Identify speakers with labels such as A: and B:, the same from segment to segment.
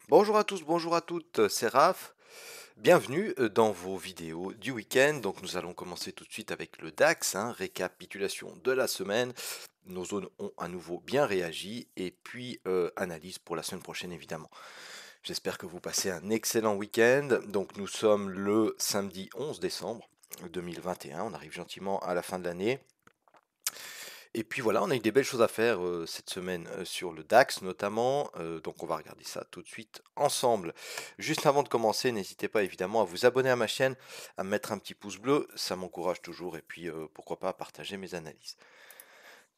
A: Bonjour à tous, bonjour à toutes, c'est Raph. Bienvenue dans vos vidéos du week-end. Donc nous allons commencer tout de suite avec le DAX, récapitulation de la semaine. Nos zones ont à nouveau bien réagi et puis analyse pour la semaine prochaine évidemment. J'espère que vous passez un excellent week-end. Donc nous sommes le samedi 11 décembre 2021, on arrive gentiment à la fin de l'année. Et puis voilà, on a eu des belles choses à faire cette semaine sur le DAX notamment, donc on va regarder ça tout de suite ensemble. Juste avant de commencer, n'hésitez pas évidemment à vous abonner à ma chaîne, à me mettre un petit pouce bleu, ça m'encourage toujours, et puis pourquoi pas à partager mes analyses.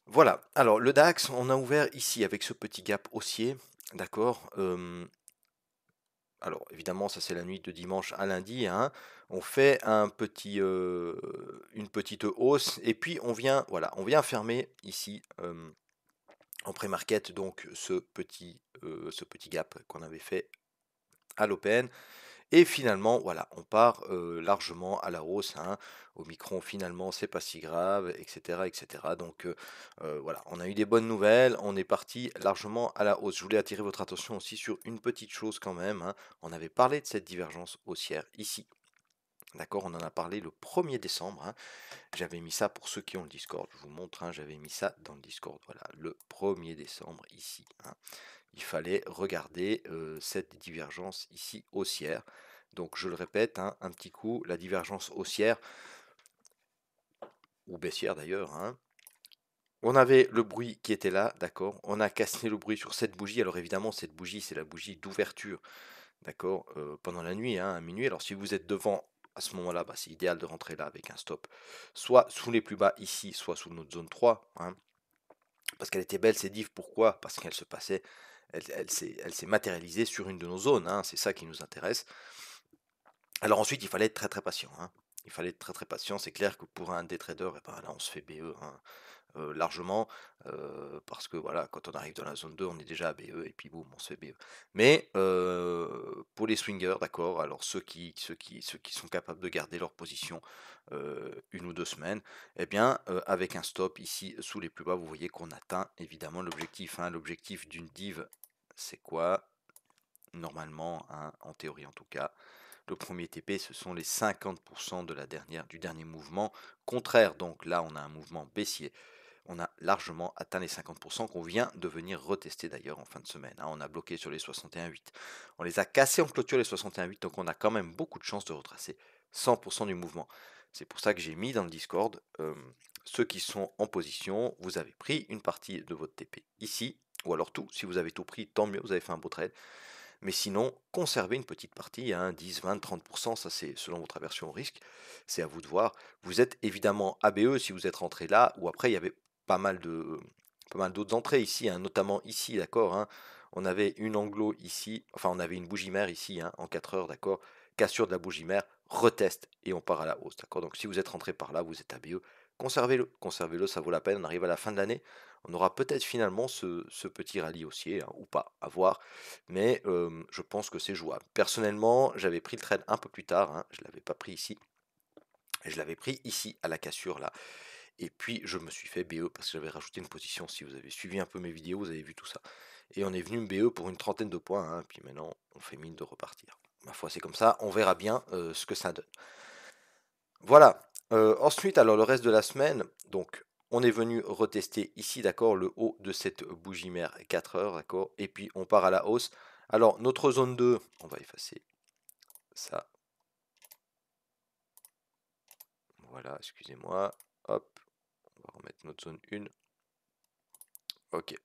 A: Voilà, alors le DAX, on a ouvert ici avec ce petit gap haussier, d'accord. Alors évidemment, ça c'est la nuit de dimanche à lundi, hein. On fait une petite hausse, et puis voilà, on vient fermer ici en pré-market, donc ce petit gap qu'on avait fait à l'open. Et finalement, voilà, on part largement à la hausse, hein. Au micron, finalement, c'est pas si grave, etc., etc. Donc voilà, on a eu des bonnes nouvelles, on est parti largement à la hausse. Je voulais attirer votre attention aussi sur une petite chose quand même, hein. On avait parlé de cette divergence haussière ici. D'accord, on en a parlé le 1er décembre, hein. J'avais mis ça pour ceux qui ont le Discord, je vous montre, hein, j'avais mis ça dans le Discord, voilà, le 1er décembre ici, hein. Il fallait regarder cette divergence ici haussière. Donc je le répète, hein, un petit coup, la divergence haussière, ou baissière d'ailleurs, hein. On avait le bruit qui était là, d'accord. On a cassé le bruit sur cette bougie. Alors évidemment, cette bougie, c'est la bougie d'ouverture, d'accord, pendant la nuit, hein, à minuit. Alors si vous êtes devant à ce moment-là, bah, c'est idéal de rentrer là avec un stop, soit sous les plus bas ici, soit sous notre zone 3, hein. Parce qu'elle était belle, cette div. Pourquoi? Parce qu'elle se passait, elle s'est matérialisée sur une de nos zones, hein. C'est ça qui nous intéresse. Alors ensuite, il fallait être très très patient, hein. Il fallait être très très patient. C'est clair que pour un day trader, eh ben, là, on se fait BE, hein, largement, parce que voilà, quand on arrive dans la zone 2, on est déjà à BE et puis boum, on se fait BE. Mais pour les swingers, d'accord, alors ceux qui sont capables de garder leur position une ou deux semaines, eh bien, avec un stop ici sous les plus bas, vous voyez qu'on atteint évidemment l'objectif, hein. L'objectif d'une div, c'est quoi? Normalement, hein, en théorie en tout cas, le premier TP, ce sont les 50% du dernier mouvement contraire. Donc là, on a un mouvement baissier. On a largement atteint les 50% qu'on vient de venir retester d'ailleurs en fin de semaine, hein. On a bloqué sur les 61,8. On les a cassés en clôture les 61,8, donc on a quand même beaucoup de chances de retracer 100% du mouvement. C'est pour ça que j'ai mis dans le Discord, ceux qui sont en position, vous avez pris une partie de votre TP ici, ou alors tout. Si vous avez tout pris, tant mieux, vous avez fait un beau trade. Mais sinon, conservez une petite partie, hein, 10, 20, 30%, ça c'est selon votre aversion au risque, c'est à vous de voir. Vous êtes évidemment ABE si vous êtes rentré là, ou après il y avait pas mal de pas mal d'autres entrées ici, hein, notamment ici, d'accord, hein. On avait une anglo ici, enfin on avait une bougie mère ici, hein, en 4 heures, d'accord, cassure de la bougie mère, retest, et on part à la hausse, d'accord. Donc si vous êtes rentré par là, vous êtes ABE, conservez-le, ça vaut la peine, on arrive à la fin de l'année, on aura peut-être finalement ce petit rallye haussier, hein, ou pas, à voir, mais je pense que c'est jouable. Personnellement, j'avais pris le trade un peu plus tard, hein, je ne l'avais pas pris ici, je l'avais pris ici à la cassure là, et puis je me suis fait BE parce que j'avais rajouté une position. Si vous avez suivi un peu mes vidéos, vous avez vu tout ça. Et on est venu me BE pour une trentaine de points, hein, puis maintenant on fait mine de repartir. Ma foi, c'est comme ça, on verra bien ce que ça donne. Voilà. Ensuite, alors le reste de la semaine, donc on est venu retester ici, d'accord, le haut de cette bougie mère 4 heures, d'accord, et puis on part à la hausse. Alors notre zone 2, on va effacer ça. Voilà, excusez-moi. Hop, on va remettre notre zone 1. Ok.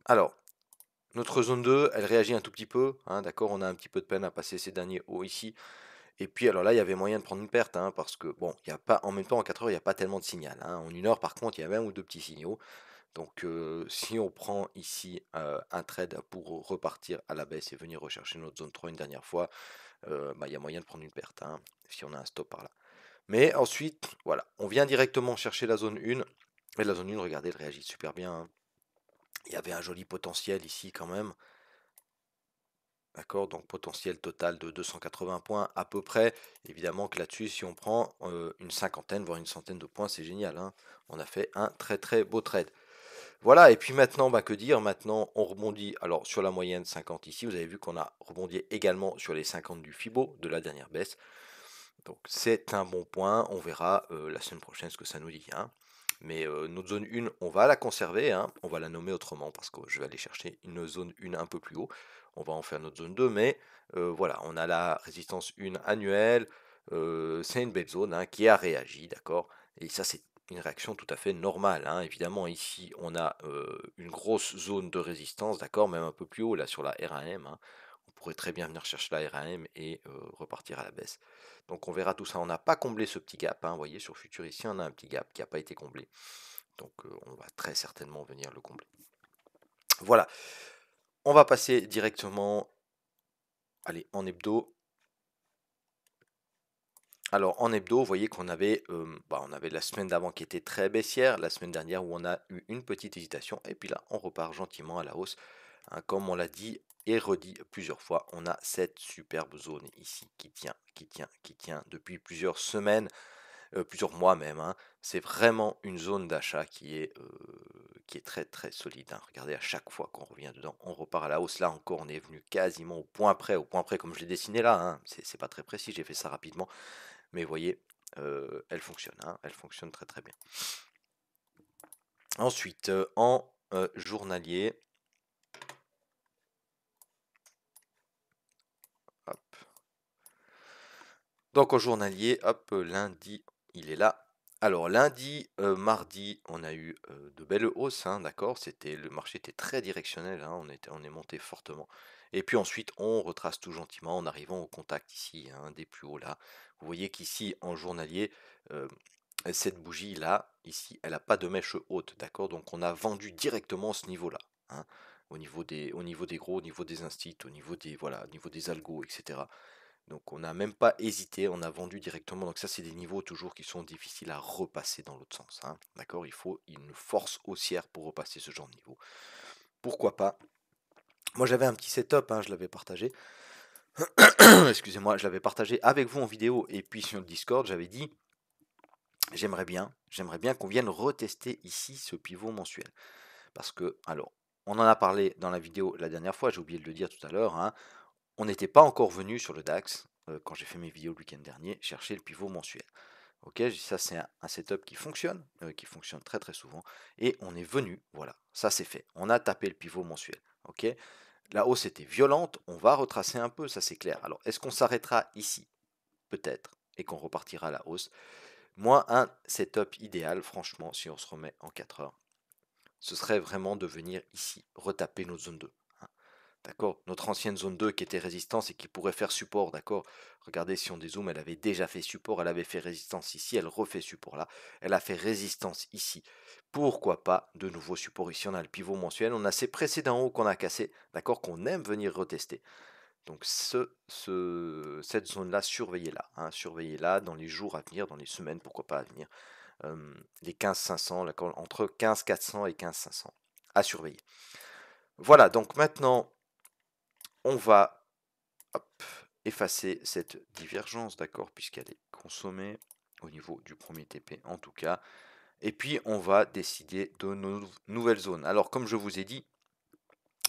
A: Alors, notre zone 2, elle réagit un tout petit peu, hein, d'accord, on a un petit peu de peine à passer ces derniers hauts ici. Et puis alors là, il y avait moyen de prendre une perte, hein, parce que bon, il y a pas, en même temps en 4 heures, il n'y a pas tellement de signal, hein. En 1 heure, par contre, il y a un ou deux petits signaux. Donc si on prend ici un trade pour repartir à la baisse et venir rechercher notre zone 3 une dernière fois, bah, il y a moyen de prendre une perte, hein, si on a un stop par là. Mais ensuite, voilà, on vient directement chercher la zone 1. Et la zone 1, regardez, elle réagit super bien, hein. Il y avait un joli potentiel ici quand même. D'accord, donc potentiel total de 280 points à peu près. Évidemment que là-dessus, si on prend une cinquantaine, voire une centaine de points, c'est génial, hein. On a fait un très très beau trade. Voilà, et puis maintenant, bah, que dire? Maintenant, on rebondit alors sur la moyenne 50 ici. Vous avez vu qu'on a rebondi également sur les 50 du Fibo de la dernière baisse. Donc c'est un bon point. On verra la semaine prochaine ce que ça nous dit, hein. Mais notre zone 1, on va la conserver, hein. On va la nommer autrement parce que je vais aller chercher une zone 1 un peu plus haut. On va en faire notre zone 2, mais voilà, on a la résistance 1 annuelle. C'est une belle zone, hein, qui a réagi, d'accord? Et ça, c'est une réaction tout à fait normale, hein. Évidemment, ici, on a une grosse zone de résistance, d'accord? Même un peu plus haut, là, sur la R1M, hein. On pourrait très bien venir chercher la R1M et repartir à la baisse. Donc on verra tout ça. On n'a pas comblé ce petit gap, hein. Vous voyez, sur Futur ici, on a un petit gap qui n'a pas été comblé. Donc on va très certainement venir le combler. Voilà. On va passer directement, allez, en hebdo. Alors en hebdo, vous voyez qu'on avait, on avait la semaine d'avant qui était très baissière, la semaine dernière où on a eu une petite hésitation, et puis là on repart gentiment à la hausse, hein. Comme on l'a dit et redit plusieurs fois, on a cette superbe zone ici qui tient, qui tient, qui tient depuis plusieurs semaines, plusieurs mois même, hein. C'est vraiment une zone d'achat qui est très très solide, hein. Regardez, à chaque fois qu'on revient dedans, on repart à la hausse. Là encore, on est venu quasiment au point près comme je l'ai dessiné là, hein. C'est pas très précis, j'ai fait ça rapidement. Mais vous voyez, elle fonctionne, hein, elle fonctionne très très bien. Ensuite, en journalier, hop. Donc en journalier, hop, lundi, il est là. Alors lundi, mardi, on a eu de belles hausses, hein, d'accord. Le marché était très directionnel, hein, on est monté fortement. Et puis ensuite, on retrace tout gentiment en arrivant au contact ici, hein, des plus hauts là. Vous voyez qu'ici, en journalier, cette bougie-là, ici, elle n'a pas de mèche haute, d'accord? Donc on a vendu directement ce niveau-là, hein, au niveau des gros, au niveau des instits, au niveau des, voilà, au niveau des algos, etc. Donc on n'a même pas hésité, on a vendu directement. Donc ça, c'est des niveaux toujours qui sont difficiles à repasser dans l'autre sens, hein, d'accord? Il faut une force haussière pour repasser ce genre de niveau. Pourquoi pas? Moi, j'avais un petit setup, hein, je l'avais partagé. Excusez-moi, je l'avais partagé avec vous en vidéo et puis sur le Discord, j'avais dit j'aimerais bien qu'on vienne retester ici ce pivot mensuel. Parce que, alors, on en a parlé dans la vidéo la dernière fois, j'ai oublié de le dire tout à l'heure, hein, on n'était pas encore venu sur le DAX, quand j'ai fait mes vidéos le week-end dernier, chercher le pivot mensuel. Ok, ça c'est un setup qui fonctionne très très souvent, et on est venu, voilà, ça c'est fait, on a tapé le pivot mensuel. Ok, la hausse était violente, on va retracer un peu, ça c'est clair. Alors, est-ce qu'on s'arrêtera ici? Peut-être, et qu'on repartira à la hausse. Moi, un setup idéal, franchement, si on se remet en 4 heures, ce serait vraiment de venir ici, retaper notre zone 2. Hein. D'accord? Notre ancienne zone 2 qui était résistance et qui pourrait faire support, d'accord? Regardez, si on dézoome, elle avait déjà fait support, elle avait fait résistance ici, elle refait support là, elle a fait résistance ici. Pourquoi pas de nouveau support ici? On a le pivot mensuel, on a ces précédents hauts qu'on a cassés, d'accord? Qu'on aime venir retester. Donc cette zone-là, surveillez-la, hein, surveillez-la dans les jours à venir, dans les semaines, pourquoi pas à venir. Les 15 500, entre 15 400 et 15 500 à surveiller. Voilà, donc maintenant, on va hop, effacer cette divergence, d'accord, puisqu'elle est consommée au niveau du premier TP en tout cas. Et puis, on va décider de nos nouvelles zones. Alors, comme je vous ai dit,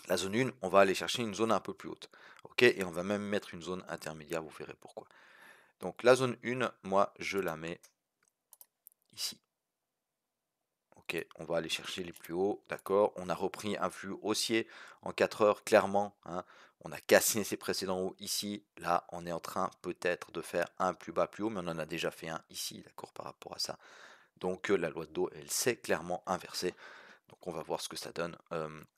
A: la zone 1, on va aller chercher une zone un peu plus haute. Ok, et on va même mettre une zone intermédiaire, vous verrez pourquoi. Donc, la zone 1, moi, je la mets ici. Ok, on va aller chercher les plus hauts, d'accord. On a repris un flux haussier en 4 heures, clairement, hein. On a cassé ses précédents hauts ici. Là, on est en train peut-être de faire un plus bas, plus haut, mais on en a déjà fait un ici, d'accord, par rapport à ça. Donc la loi de dos, elle s'est clairement inversée. Donc on va voir ce que ça donne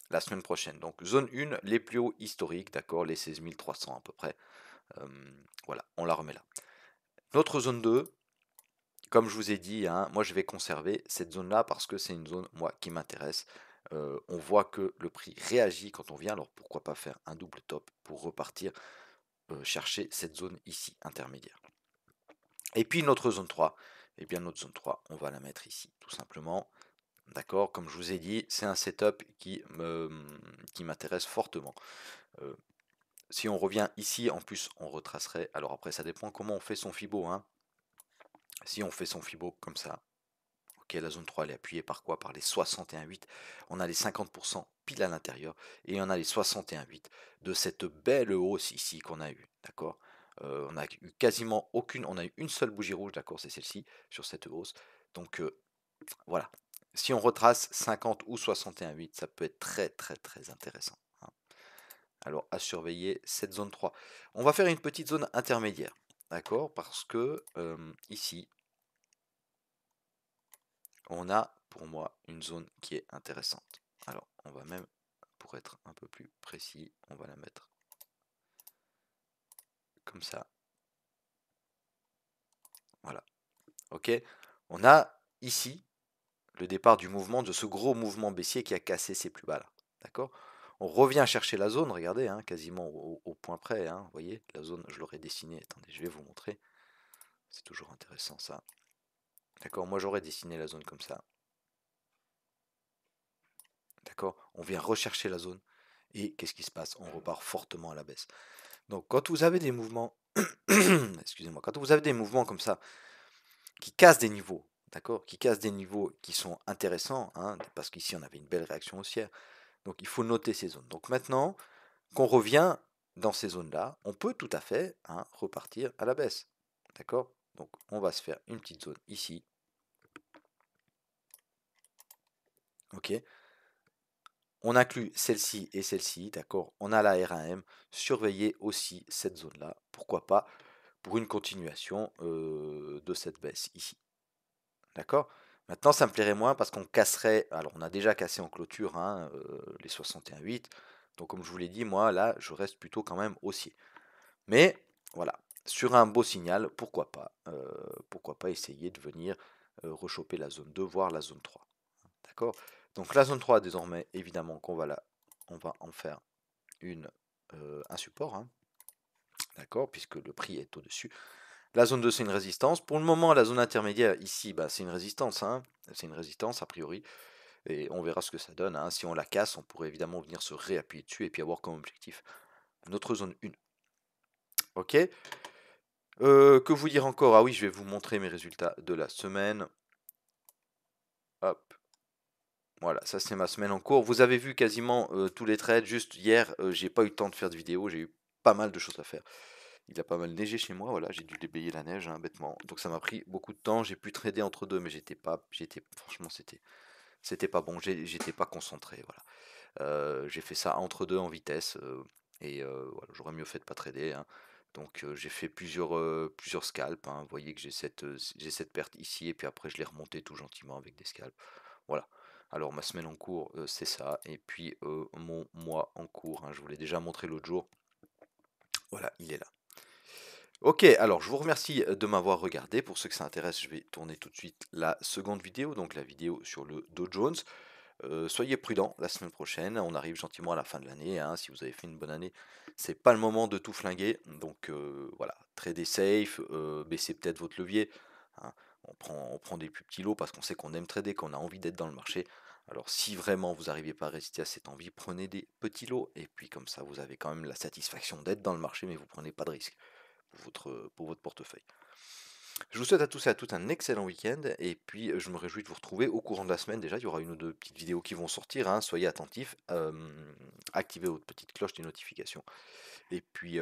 A: la semaine prochaine. Donc zone 1, les plus hauts historiques, d'accord, les 16 300 à peu près. Voilà, on la remet là. Notre zone 2, comme je vous ai dit, hein, moi je vais conserver cette zone-là parce que c'est une zone, moi, qui m'intéresse. On voit que le prix réagit quand on vient, alors pourquoi pas faire un double top pour repartir chercher cette zone ici, intermédiaire. Et puis notre zone 3, eh bien notre zone 3, on va la mettre ici, tout simplement. D'accord, comme je vous ai dit, c'est un setup qui m'intéresse fortement. Si on revient ici, en plus, on retracerait. Alors après, ça dépend comment on fait son Fibo, hein. Si on fait son Fibo comme ça, Ok, la zone 3 elle est appuyée par quoi? Par les 61,8. On a les 50% pile à l'intérieur et on a les 61,8 de cette belle hausse ici qu'on a eue. D'accord? On a eu quasiment aucune, on a eu une seule bougie rouge, d'accord, c'est celle-ci, sur cette hausse. Donc voilà. Si on retrace 50 ou 61,8, ça peut être très très très intéressant, hein. Alors à surveiller cette zone 3. On va faire une petite zone intermédiaire, d'accord? Parce que ici, on a pour moi une zone qui est intéressante. Alors on va même, pour être un peu plus précis, on va la mettre comme ça. Voilà. Ok? On a ici le départ du mouvement, de ce gros mouvement baissier qui a cassé ses plus bas là. D'accord? On revient chercher la zone, regardez, hein, quasiment au point près, hein, vous voyez, la zone, je l'aurais dessinée, attendez, je vais vous montrer, c'est toujours intéressant ça. D'accord, moi j'aurais dessiné la zone comme ça. D'accord, on vient rechercher la zone, et qu'est-ce qui se passe? On repart fortement à la baisse. Donc quand vous avez des mouvements, excusez-moi, quand vous avez des mouvements comme ça, qui cassent des niveaux, d'accord, qui cassent des niveaux qui sont intéressants, hein, parce qu'ici on avait une belle réaction haussière, donc il faut noter ces zones. Donc maintenant qu'on revient dans ces zones-là, on peut tout à fait, hein, repartir à la baisse. D'accord? Donc on va se faire une petite zone ici. Ok? On inclut celle-ci et celle-ci, d'accord? On a la R1M. Surveillez aussi cette zone-là. Pourquoi pas? Pour une continuation de cette baisse ici. D'accord? Maintenant, ça me plairait moins parce qu'on casserait. Alors, on a déjà cassé en clôture, hein, les 61,8. Donc, comme je vous l'ai dit, moi, là, je reste plutôt quand même haussier. Mais voilà, sur un beau signal, pourquoi pas essayer de venir rechoper la zone 2, voire la zone 3. D'accord? Donc la zone 3, désormais, évidemment, on va en faire un support, hein, d'accord, puisque le prix est au-dessus. La zone 2, c'est une résistance. Pour le moment, la zone intermédiaire, ici, bah, c'est une résistance, hein, c'est une résistance a priori, et on verra ce que ça donne, hein. Si on la casse, on pourrait évidemment venir se réappuyer dessus et puis avoir comme objectif notre zone 1. Ok? Que vous dire encore? Ah oui, je vais vous montrer mes résultats de la semaine. Hop. Voilà, ça c'est ma semaine en cours. Vous avez vu quasiment tous les trades. Juste hier, j'ai pas eu le temps de faire de vidéo. J'ai eu pas mal de choses à faire. Il a pas mal neigé chez moi. Voilà, j'ai dû débayer la neige, hein, bêtement. Donc ça m'a pris beaucoup de temps. J'ai pu trader entre deux, mais franchement, c'était pas bon. J'étais pas concentré. Voilà. J'ai fait ça entre deux en vitesse. Et voilà, j'aurais mieux fait de pas trader, hein. Donc j'ai fait plusieurs scalps, hein. Vous voyez que j'ai cette perte ici et puis après je l'ai remonté tout gentiment avec des scalps. Voilà. Alors ma semaine en cours, c'est ça. Et puis mon mois en cours, hein, je vous l'ai déjà montré l'autre jour. Voilà, il est là. Ok, alors je vous remercie de m'avoir regardé. Pour ceux que ça intéresse, je vais tourner tout de suite la seconde vidéo, donc la vidéo sur le Dow Jones. Soyez prudents la semaine prochaine, on arrive gentiment à la fin de l'année, hein. Si vous avez fait une bonne année, c'est pas le moment de tout flinguer. Donc voilà, tradez safe, baissez peut-être votre levier, hein. On prend des plus petits lots parce qu'on sait qu'on aime trader, qu'on a envie d'être dans le marché. Alors si vraiment vous n'arrivez pas à résister à cette envie, prenez des petits lots et puis comme ça vous avez quand même la satisfaction d'être dans le marché, mais vous prenez pas de risque pour votre portefeuille. Je vous souhaite à tous et à toutes un excellent week-end et puis je me réjouis de vous retrouver au courant de la semaine. Déjà, il y aura une ou deux petites vidéos qui vont sortir, hein, soyez attentifs, activez votre petite cloche des notifications. Et puis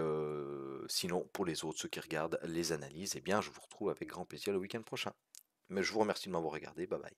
A: sinon, pour les autres, ceux qui regardent les analyses, eh bien, je vous retrouve avec grand plaisir le week-end prochain. Mais je vous remercie de m'avoir regardé, bye bye.